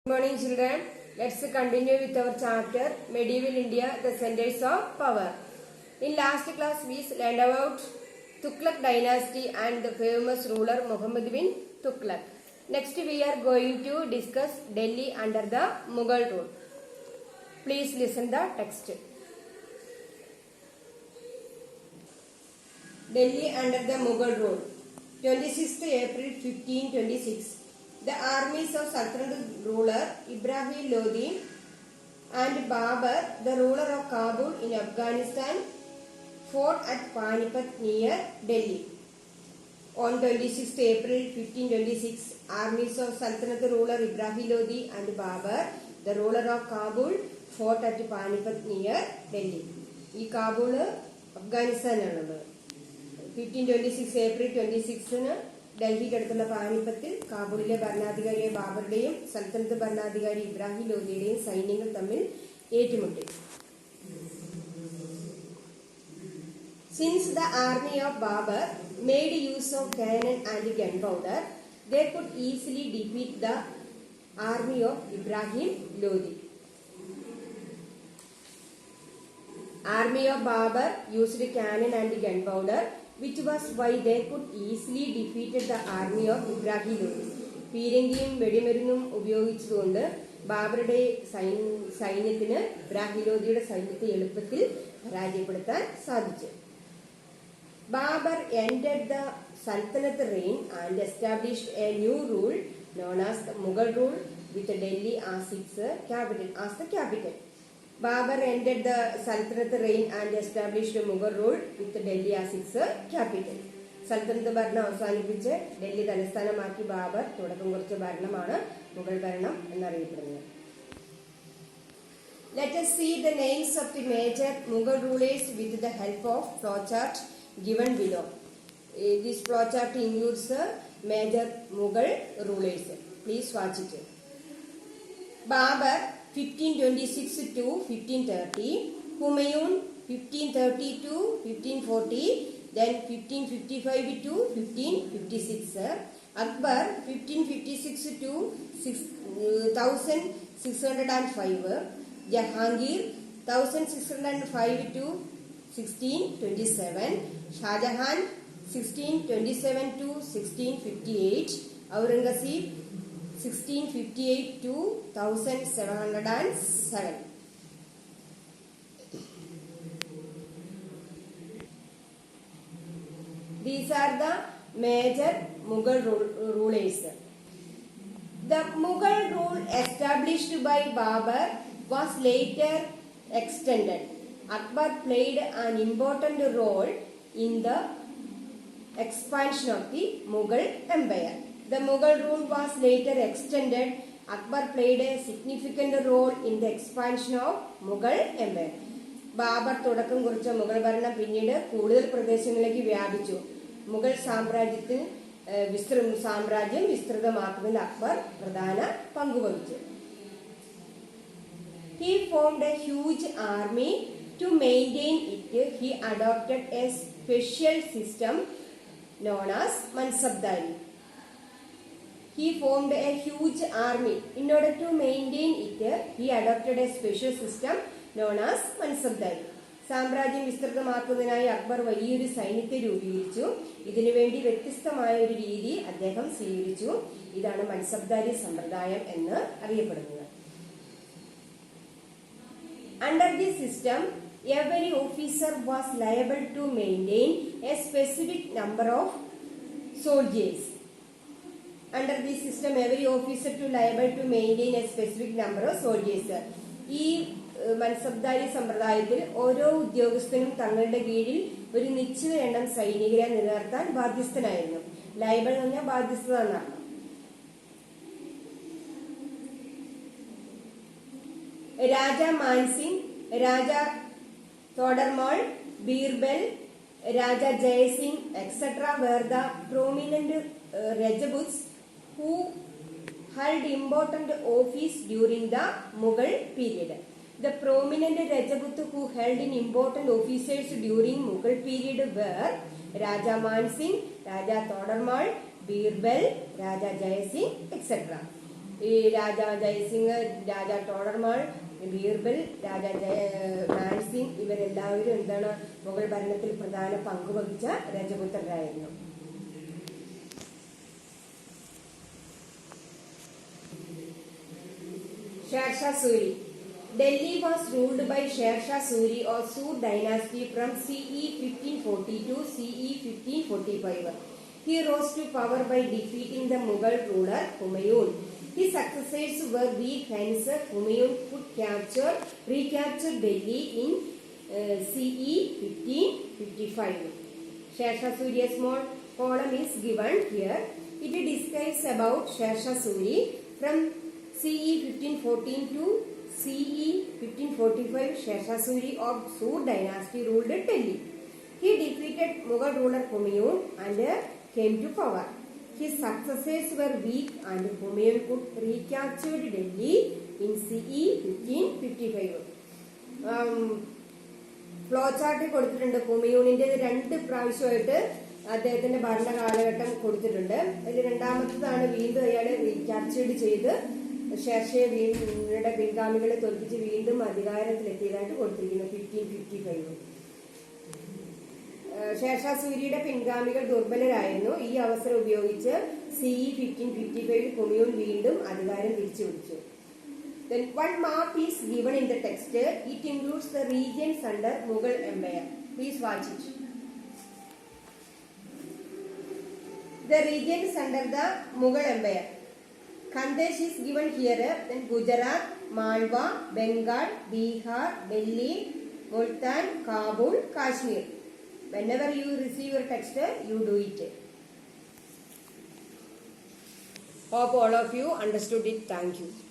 Good morning children. Let's continue with our chapter Medieval India, the Centers of Power. In last class we learned about Tughlaq dynasty and the famous ruler Muhammad bin Tughlaq. Next we are going to discuss Delhi under the Mughal rule. Please listen the text. Delhi under the Mughal rule. 26th April 1526. The armies of Sultanate ruler Ibrahim Lodi and Babur, the ruler of Kabul in Afghanistan, fought at Panipat near Delhi. On 26th April 1526, armies of Sultanate ruler Ibrahim Lodi and Babur, the ruler of Kabul, fought at Panipat near Delhi. ഈ Kabul അഫ്ഗാനിസ്ഥാനാണുള്ളത്. 1526 April 26 ഡൽഹിക്ക് അടുത്തുള്ള പാനിപ്പത്തിൽ കാബൂളിലെ ഭരണാധികാരിയായ ബാബറുടെയും സൽത്തനത്ത് ഭരണാധികാരി ഇബ്രാഹിം ലോധിയുടെയും സൈന്യങ്ങൾ തമ്മിൽ ഏറ്റുമുട്ടി. Since the army of Babur made use of cannon and gunpowder, they could easily defeat the army of Ibrahim Lodi. Army of Babur used cannon and gunpowder, which was why they could easily defeat the army of Ibrahim Lodi. പീരങ്കിയും വെടിമരുന്നും ഉപയോഗിച്ചുകൊണ്ട് ബാബറുടെ സൈന്യത്തിന് ഇബ്രാഹിം ലോധിയുടെ സൈന്യത്തെ എളുപ്പത്തിൽ പരാജയപ്പെടുത്താൻ സാധിച്ചു. Babur ended the Sultanate reign and established a new rule known as the Mughal rule with Delhi as its capital. Babur ended the Sultanate reign and established Mughal rule with Delhi as its capital. സൽത്തനത്ത് ഭരണം അവസാനിപ്പിച്ച് ഡൽഹി തലസ്ഥാനമാക്കി ബാബർ തുടക്കം കുറിച്ച ഭരണമാണ് മുഗൾ ഭരണം എന്നറിയപ്പെടുന്നത്. Let us see the names of the major Mughal rulers with the help of flowchart given below. This flowchart includes major Mughal rulers. Please watch it. Babur 1526 to 1530, Humayun 1530 to 1540, then 1555 to 1556, Akbar 1556 to 1605, Jahangir 1605 to 1627, Shah Jahan 1627 to 1658, Aurangzeb 1658 to 1707. These are the major Mughal rulers. The Mughal rule established by Babur was later extended. Akbar played an important role in the expansion of the Mughal Empire. The Mughal rule was later extended. Akbar played a significant role in the expansion of Mughal Empire. Babur തുടക്കം കുറിച്ച മുഗൾ ഭരണം പിന്നീട് കൂടുതൽ പ്രദേശങ്ങളിലേക്ക് വ്യാപിച്ചു. മുഗൾ സാമ്രാജ്യം വിസ്തൃതമാക്കുന്നതിൽ അക്ബർ പ്രധാന പങ്കുവഹിച്ചു. He formed a huge army to maintain it. He adopted a special system known as Mansabdari. He formed a huge army. In order to maintain it, he adopted a special system known as Mansabdari. സാമ്രാജ്യം വിസ്തൃതമാക്കുന്നതിനായി അക്ബർ വലിയൊരു സൈന്യത്തെ രൂപീകരിച്ചു. ഇതിനുവേണ്ടി വ്യത്യസ്തമായ ഒരു രീതി അദ്ദേഹം സ്വീകരിച്ചു. ഇതാണ് മൻസബ്ദാരി സമ്പ്രദായം എന്ന് അറിയപ്പെടുന്നത്. Under this system, every officer was liable to maintain a specific number of soldiers. Under this system, every officer to liable to maintain a specific number of soldiers. ഈ മൻസബ്ദാരി സമ്പ്രദായത്തിൽ ഓരോ ഉദ്യോഗസ്ഥനും തങ്ങളുടെ കീഴിൽ ഒരു നിശ്ചിത എണ്ണം സൈനികരെ നിലനിർത്താൻ ബാധ്യസ്ഥനായിരുന്നു. ലൈബൽ എന്ന് പറഞ്ഞാൽ ബാധ്യസ്ഥത എന്നാണ്. രാജ മാൻസിംഗ്, രാജ തോഡർമാൾ, ബീർബൽ, രാജ Jayasingh etc. were the prominent Rajputs who held important office during the Mughal period. The prominent Rajput who held important offices during Mughal period were Raja Mansingh, Raja Todarmal, Birbal, Raja Jayasingh, etc. ഈ രാജ ജയസിംഗ്, രാജ ടോഡർമാൾ, ബീർബൽ, രാജ മാൻസിംഗ് ഇവരെല്ലാവരും എന്താണ് മുഗൾ ഭരണത്തിൽ പ്രധാന പങ്കുവഹിച്ച രജപുത്രരായിരുന്നു. Sher Shah Suri. Delhi was ruled by Sher Shah Suri or Sur dynasty from CE 1540 to CE 1545. He rose to power by defeating the Mughal ruler Humayun. His successors were weak, hence Humayun could recapture Delhi in CE 1555. Sher Shah Suri, a small column is given here. It describes about Sher Shah Suri from CE 1514 to CE 1545. Sher Shah Suri of Sur dynasty ruled Delhi. He defeated Mughal ruler Humayun and came to power. His successors were weak and Humayun could recapture Delhi in CE 1555. Flow chart കൊടുത്തിട്ടുണ്ട്. ഹുമയൂണിന്റെ 2 പ്രാവശ്യമായിട്ട് അദ്ദേഹത്തിന്റെ ഭരണ കാലഘട്ടം കൊടുത്തിട്ടുണ്ട്. അതിൽ രണ്ടാമത്തേതാണ് വീണ്ടും അയാൾ റീക്യാപ്ചേർഡ് ചെയ്ത് ഷേർഷയുടെ പിൻഗാമികളെ തോൽപ്പിച്ച് വീണ്ടും അധികാരത്തിലെത്തിയതായിട്ട് കൊടുത്തിരിക്കുന്നു 1555. ഷേർഷാ സൂരിയുടെ പിൻഗാമികൾ ദുർബലരായിരുന്നു. ഈ അവസരം ഉപയോഗിച്ച് CE 1555 ഹുമയൂൺ വീണ്ടും അധികാരം തിരിച്ചുപിടിച്ചു. Then one map is given in the text. It includes the regions under Mughal Empire. Please watch it. The regions under the Mughal Empire. Khandesh is given here. Then Gujarat, Malwa, Bengal, Bihar, Delhi, Multan, Kabul, Kashmir. Whenever you receive your text, you do it. Hope all of you understood it. Thank you.